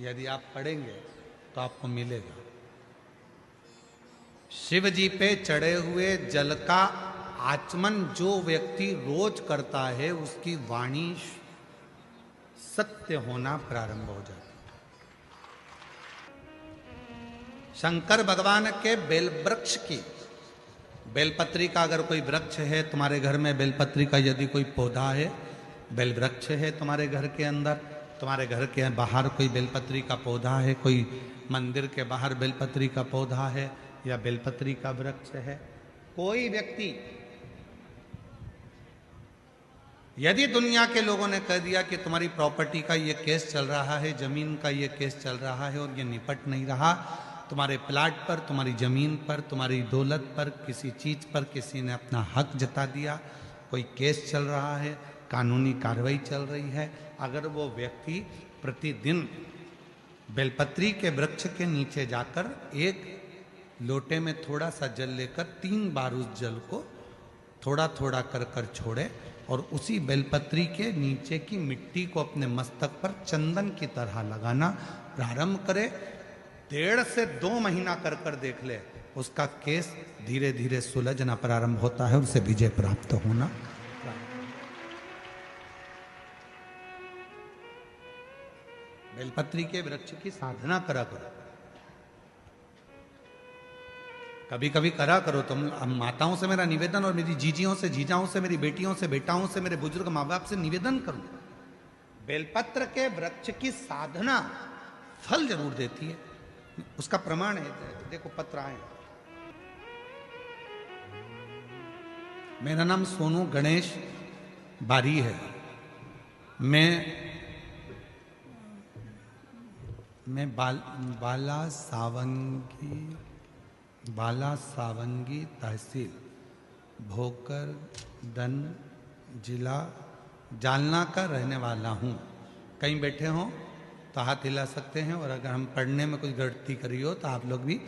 यदि आप पढ़ेंगे तो आपको मिलेगा। शिव जी पे चढ़े हुए जल का आचमन जो व्यक्ति रोज करता है उसकी वाणी सत्य होना प्रारंभ हो जाती है। शंकर भगवान के बेल वृक्ष की, बेलपत्री का अगर कोई वृक्ष है तुम्हारे घर में, बेलपत्री का यदि कोई पौधा है, बेल वृक्ष है तुम्हारे घर के अंदर, तुम्हारे घर के बाहर कोई बेलपत्री का पौधा है, कोई मंदिर के बाहर बेलपत्री का पौधा है या बेलपत्री का वृक्ष है, कोई व्यक्ति, यदि दुनिया के लोगों ने कह दिया कि तुम्हारी प्रॉपर्टी का ये केस चल रहा है, जमीन का ये केस चल रहा है और ये निपट नहीं रहा, तुम्हारे प्लाट पर, तुम्हारी जमीन पर, तुम्हारी दौलत पर, किसी चीज पर किसी ने अपना हक जता दिया, कोई केस चल रहा है, कानूनी कार्रवाई चल रही है, अगर वो व्यक्ति प्रतिदिन बेलपत्री के वृक्ष के नीचे जाकर एक लोटे में थोड़ा सा जल लेकर 3 बार उस जल को थोड़ा थोड़ा कर कर छोड़े और उसी बेलपत्री के नीचे की मिट्टी को अपने मस्तक पर चंदन की तरह लगाना प्रारंभ करे, 1.5 से 2 महीना कर कर देख ले, उसका केस धीरे धीरे सुलझना प्रारंभ होता है, उसे विजय प्राप्त होना। बेलपत्री के वृक्ष की साधना करा करो, कभी कभी करा करो तुम। माताओं से मेरा निवेदन और मेरी जीजियों से, जीजाओं से, मेरी बेटियों से, बेटाओं से, मेरे बुजुर्ग माँ बाप से निवेदन करूं, बेलपत्र के वृक्ष की साधना फल जरूर देती है। उसका प्रमाण है, देखो पत्र आए। मेरा नाम सोनू गणेश बारी है। मैं बाला सावंगी तहसील भोकरदन जिला जालना का रहने वाला हूँ। कहीं बैठे हो तो हाथ हिला सकते हैं, और अगर हम पढ़ने में कुछ गलती करी हो तो आप लोग भी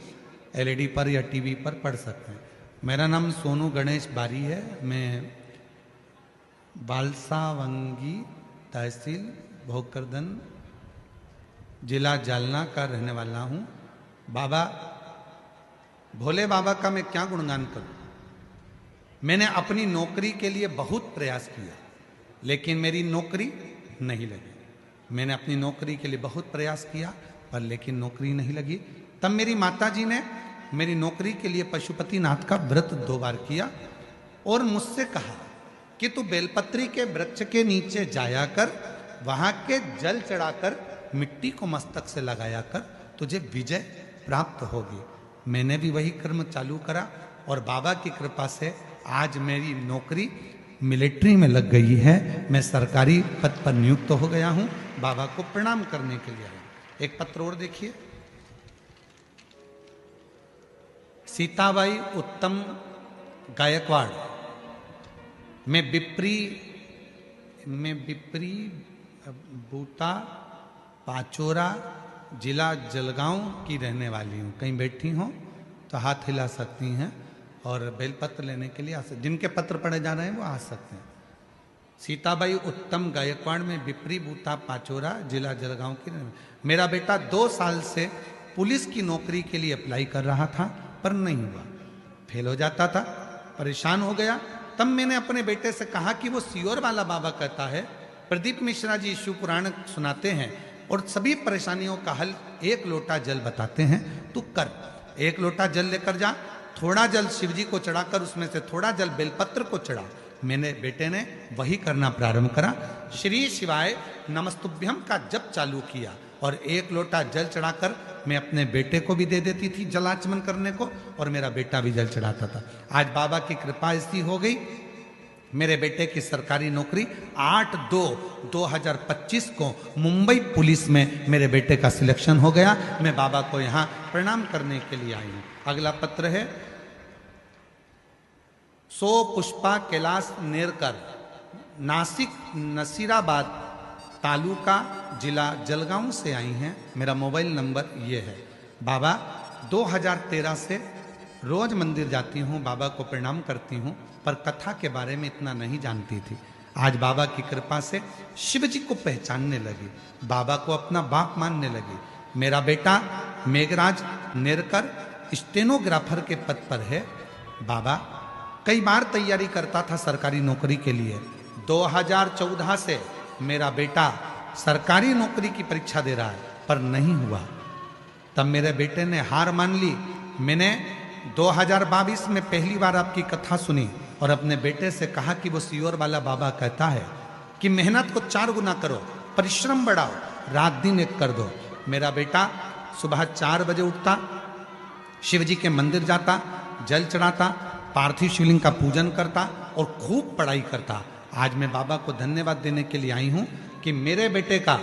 एलईडी पर या टीवी पर पढ़ सकते हैं। मेरा नाम सोनू गणेश बारी है। मैं बालसावंगी तहसील भोकरदन जिला जालना का रहने वाला हूँ। बाबा भोले बाबा का मैं क्या गुणगान करूं। मैंने अपनी नौकरी के लिए बहुत प्रयास किया लेकिन मेरी नौकरी नहीं लगी। मैंने अपनी नौकरी के लिए बहुत प्रयास किया पर लेकिन नौकरी नहीं लगी। तब मेरी माताजी ने मेरी नौकरी के लिए पशुपतिनाथ का व्रत 2 बार किया और मुझसे कहा कि तू बेलपत्री के वृक्ष के नीचे जाया कर, वहां के जल चढ़ाकर मिट्टी को मस्तक से लगाया कर, तुझे विजय प्राप्त होगी। मैंने भी वही कर्म चालू करा और बाबा की कृपा से आज मेरी नौकरी मिलिट्री में लग गई है। मैं सरकारी पद पर नियुक्त हो गया हूं। बाबा को प्रणाम करने के लिए आया। एक पत्र और देखिए। सीताबाई उत्तम गायकवाड़, मैं बिप्री बूटा पाचोरा जिला जलगांव की रहने वाली हूँ। कहीं बैठी हो तो हाथ हिला सकती हैं और बेलपत्र लेने के लिए आ सकते, जिनके पत्र पढ़े जा रहे हैं वो आ सकते हैं। सीताबाई उत्तम गायकवाड़ में बिप्री बूटा पाचोरा जिला जलगांव की। मेरा बेटा 2 साल से पुलिस की नौकरी के लिए अप्लाई कर रहा था पर नहीं हुआ, फेल हो जाता था, परेशान हो गया। तब मैंने अपने बेटे से कहा कि वो सियोर वाला बाबा कहता है, प्रदीप मिश्रा जी शिव पुराण सुनाते हैं और सभी परेशानियों का हल 1 लोटा जल बताते हैं, तू कर। 1 लोटा जल लेकर जा, थोड़ा जल शिव जी को चढ़ाकर उसमें से थोड़ा जल बेलपत्र को चढ़ा। मेरे बेटे ने वही करना प्रारंभ करा। श्री शिवाय नमस्तुभ्यम का जप चालू किया और 1 लोटा जल चढ़ाकर मैं अपने बेटे को भी दे देती थी जलाचमन करने को और मेरा बेटा भी जल चढ़ाता था। आज बाबा की कृपा ऐसी हो गई, मेरे बेटे की सरकारी नौकरी 8/2/2025 को मुंबई पुलिस में मेरे बेटे का सिलेक्शन हो गया। मैं बाबा को यहाँ प्रणाम करने के लिए आई हूँ। अगला पत्र है सो पुष्पा कैलाश नेरकर, नासिक नसीराबाद तालुका जिला जलगांव से आई हैं। मेरा मोबाइल नंबर ये है। बाबा 2013 से रोज मंदिर जाती हूँ, बाबा को प्रणाम करती हूँ पर कथा के बारे में इतना नहीं जानती थी। आज बाबा की कृपा से शिव जी को पहचानने लगी, बाबा को अपना बाप मानने लगी। मेरा बेटा मेघराज नेरकर स्टेनोग्राफर के पद पर है। बाबा कई बार तैयारी करता था सरकारी नौकरी के लिए। 2014 से मेरा बेटा सरकारी नौकरी की परीक्षा दे रहा है, पर नहीं हुआ। तब मेरे बेटे ने हार मान ली। मैंने 2022 में पहली बार आपकी कथा सुनी और अपने बेटे से कहा कि वो सियोर वाला बाबा कहता है कि मेहनत को 4 गुना करो, परिश्रम बढ़ाओ, रात दिन एक कर दो। मेरा बेटा सुबह 4 बजे उठता, शिव जी के मंदिर जाता, जल चढ़ाता, पार्थिव शिवलिंग का पूजन करता और खूब पढ़ाई करता। आज मैं बाबा को धन्यवाद देने के लिए आई हूं कि मेरे बेटे का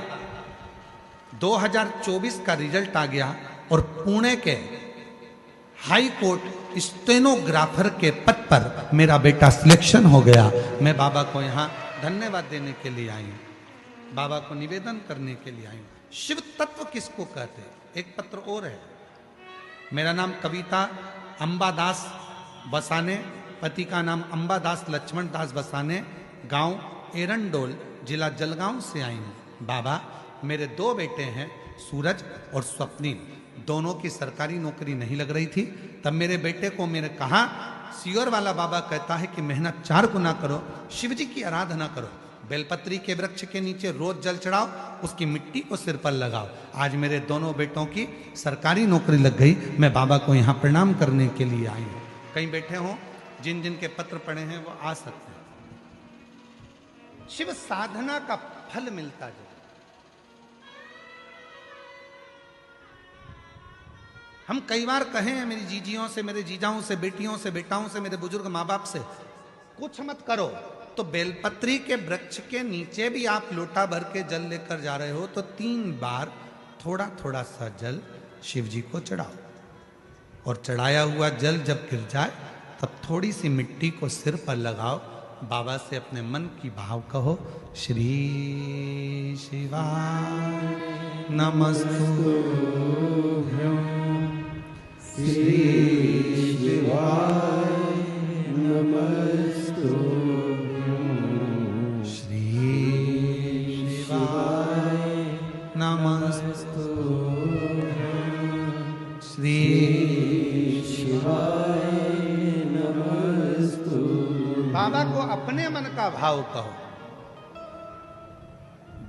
2024 का रिजल्ट आ गया और पुणे के हाई कोर्ट स्टेनोग्राफर के पद पर मेरा बेटा सिलेक्शन हो गया। मैं बाबा को यहाँ धन्यवाद देने के लिए आई हूँ, बाबा को निवेदन करने के लिए आई हूँ। शिव तत्व किसको कहते हैं? एक पत्र और है। मेरा नाम कविता अंबादास बसाने, पति का नाम अंबादास लक्ष्मण दास बसाने, गांव एरंडोल, जिला जलगांव से आई हूँ। बाबा मेरे 2 बेटे हैं, सूरज और स्वप्निल। दोनों की सरकारी नौकरी नहीं लग रही थी। तब मेरे बेटे को मैंने कहा, सियोर वाला बाबा कहता है कि मेहनत 4 गुना करो, शिव जी की आराधना करो, बेलपत्री के वृक्ष के नीचे रोज जल चढ़ाओ, उसकी मिट्टी को सिर पर लगाओ। आज मेरे दोनों बेटों की सरकारी नौकरी लग गई। मैं बाबा को यहाँ प्रणाम करने के लिए आई हूँ। कहीं बैठे हों, जिन जिन के पत्र पढ़े हैं वो आ सकते हैं। शिव साधना का फल मिलता है। हम कई बार कहे हैं मेरी जीजियों से, मेरे जीजाओं से, बेटियों से, बेटाओं से, मेरे बुजुर्ग माँ बाप से, कुछ मत करो तो बेलपत्री के वृक्ष के नीचे भी आप लोटा भर के जल लेकर जा रहे हो तो 3 बार थोड़ा थोड़ा सा जल शिव जी को चढ़ाओ। और चढ़ाया हुआ जल जब गिर जाए तब थोड़ी सी मिट्टी को सिर पर लगाओ। बाबा से अपने मन की भाव कहो, श्री शिवाय नमस्तुभ्यं, श्री शिवाय नमस्तुभ्यं, श्री शिवाय नमस्तुभ्यं, श्री शिवाय नमस्तुभ्यं। बाबा को अपने मन का भाव कहो।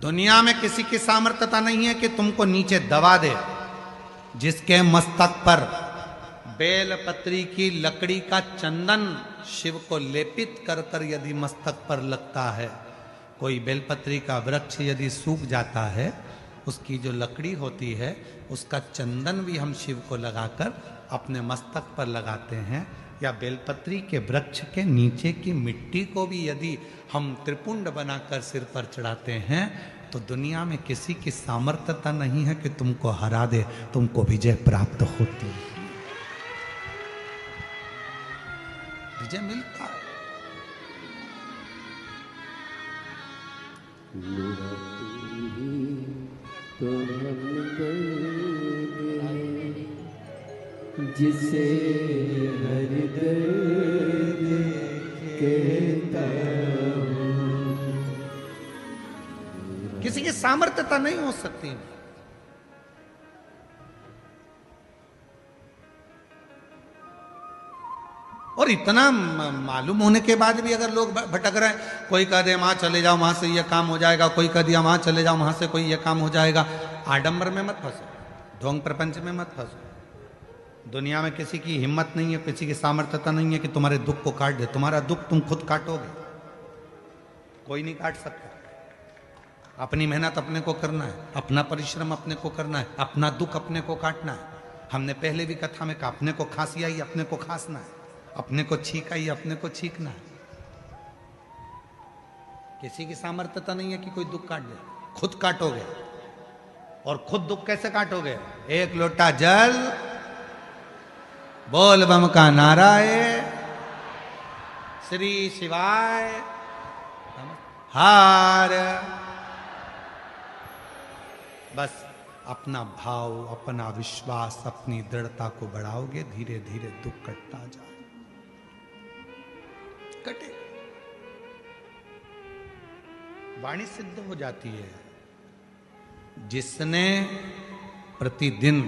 दुनिया में किसी की सामर्थ्यता नहीं है कि तुमको नीचे दबा दे। जिसके मस्तक पर बेलपत्री की लकड़ी का चंदन शिव को लेपित कर कर यदि मस्तक पर लगता है, कोई बेलपत्री का वृक्ष यदि सूख जाता है, उसकी जो लकड़ी होती है उसका चंदन भी हम शिव को लगाकर अपने मस्तक पर लगाते हैं। या बेलपत्री के वृक्ष के नीचे की मिट्टी को भी यदि हम त्रिपुंड बनाकर सिर पर चढ़ाते हैं तो दुनिया में किसी की सामर्थ्यता नहीं है कि तुमको हरा दे, तुमको विजय प्राप्त होती है, विजय मिलता है। तो जिसे हर दर्द कहता हूं, किसी की सामर्थ्यता नहीं हो सकती। और इतना मालूम होने के बाद भी अगर लोग भटक रहे हैं, कोई कह दे वहां चले जाओ वहां से ये काम हो जाएगा, कोई कह दिया वहां चले जाओ वहां से कोई ये काम हो जाएगा। आडंबर में मत फंसो, ढोंग प्रपंच में मत फंसो। दुनिया में किसी की हिम्मत नहीं है, किसी की सामर्थ्यता नहीं है कि तुम्हारे दुख को काट दे। तुम्हारा दुख तुम खुद काटोगे, कोई नहीं काट सकता। अपनी मेहनत अपने को करना है, अपना परिश्रम अपने को करना है, अपना दुख अपने को काटना है। हमने पहले भी कथा में कहा, अपने को खांसी आई अपने को खांसना है, अपने को छींक आई अपने को छींकना है। किसी की सामर्थ्यता नहीं है कि कोई दुख काट दे, खुद काटोगे। और खुद दुख कैसे काटोगे? एक लोटा जल, बोल बम का नारा है, श्री शिवाय हार। बस अपना भाव, अपना विश्वास, अपनी दृढ़ता को बढ़ाओगे, धीरे धीरे दुख कटता जाए, कटे। वाणी सिद्ध हो जाती है। जिसने प्रतिदिन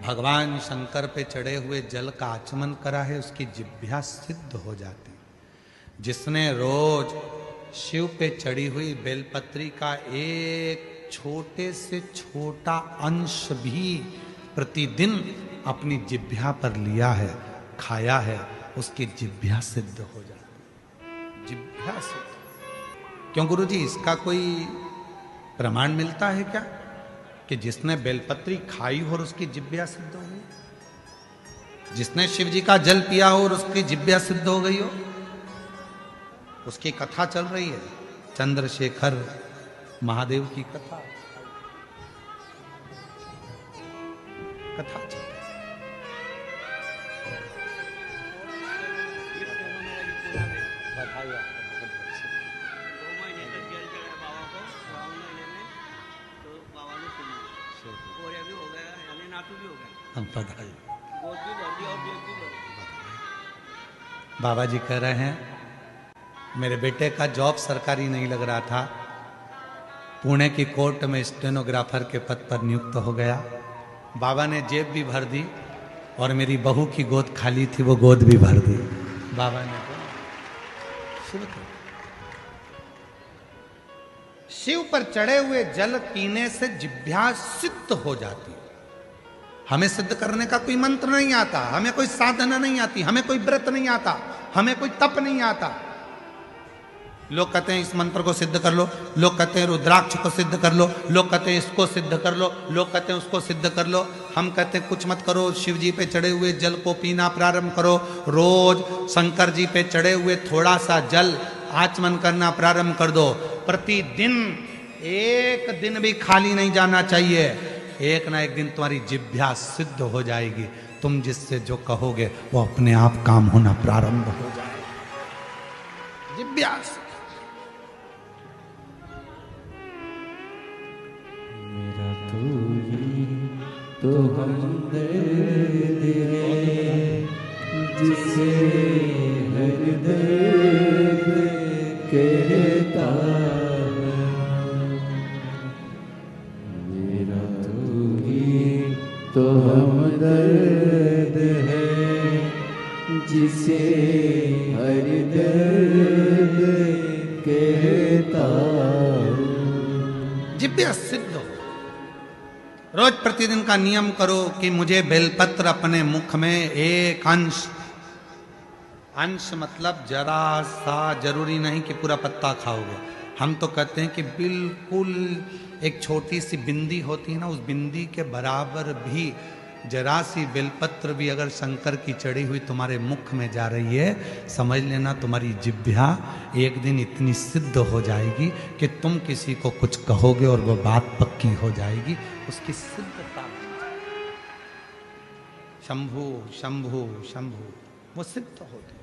भगवान शंकर पे चढ़े हुए जल का आचमन करा है उसकी जिह्वा सिद्ध हो जाती। जिसने रोज शिव पे चढ़ी हुई बेलपत्री का एक छोटे से छोटा अंश भी प्रतिदिन अपनी जिह्वा पर लिया है, खाया है, उसकी जिह्वा सिद्ध हो जाती। जिह्वा सिद्ध। क्यों गुरुजी, इसका कोई प्रमाण मिलता है क्या कि जिसने बेलपत्री खाई हो और उसकी जिह्वा सिद्ध हो गई? जिसने शिव जी का जल पिया हो और उसकी जिह्वा सिद्ध हो गई हो? उसकी कथा चल रही है, चंद्रशेखर महादेव की कथा चल रही है। हम बधाई। बाबा जी कह रहे हैं मेरे बेटे का जॉब सरकारी नहीं लग रहा था, पुणे की कोर्ट में स्टेनोग्राफर के पद पर नियुक्त हो गया। बाबा ने जेब भी भर दी और मेरी बहू की गोद खाली थी, वो गोद भी भर दी। बाबा ने शिव पर चढ़े हुए जल पीने से जिह्वा सिद्ध हो जाती। हमें सिद्ध करने का कोई मंत्र नहीं आता, हमें कोई साधना नहीं आती, हमें कोई व्रत नहीं आता, हमें कोई तप नहीं आता। लोग कहते हैं इस मंत्र को सिद्ध कर लो, लोग कहते हैं रुद्राक्ष को सिद्ध कर लो, लोग कहते हैं इसको सिद्ध कर लो, लोग कहते हैं उसको सिद्ध कर लो। हम कहते हैं कुछ मत करो, शिव जी पे चढ़े हुए जल को पीना प्रारंभ करो। रोज शंकर जी पे चढ़े हुए थोड़ा सा जल आचमन करना प्रारंभ कर दो। प्रतिदिन एक दिन भी खाली नहीं जाना चाहिए। एक ना एक दिन तुम्हारी जिह्वा सिद्ध हो जाएगी। तुम जिससे जो कहोगे वो अपने आप काम होना प्रारंभ हो जाएगा। जिह्वा मेरा तू ही तो हमदर्द है, जिसे हर दर्द कहता है। मेरा तू ही तो हमदर्द है, जिसे हर दर्द कहता हूँ। जिह्वा सिद्ध हो। रोज प्रतिदिन का नियम करो कि मुझे बेलपत्र अपने मुख में एक अंश मतलब जरा सा, जरूरी नहीं कि पूरा पत्ता खाओगे। हम तो कहते हैं कि बिल्कुल एक छोटी सी बिंदी होती है ना, उस बिंदी के बराबर भी जरा सी बेलपत्र भी अगर शंकर की चढ़ी हुई तुम्हारे मुख में जा रही है, समझ लेना तुम्हारी जिह्वा एक दिन इतनी सिद्ध हो जाएगी कि तुम किसी को कुछ कहोगे और वो बात पक्की हो जाएगी। उसकी सिद्धता शंभु शंभु शंभु वो सिद्ध होती।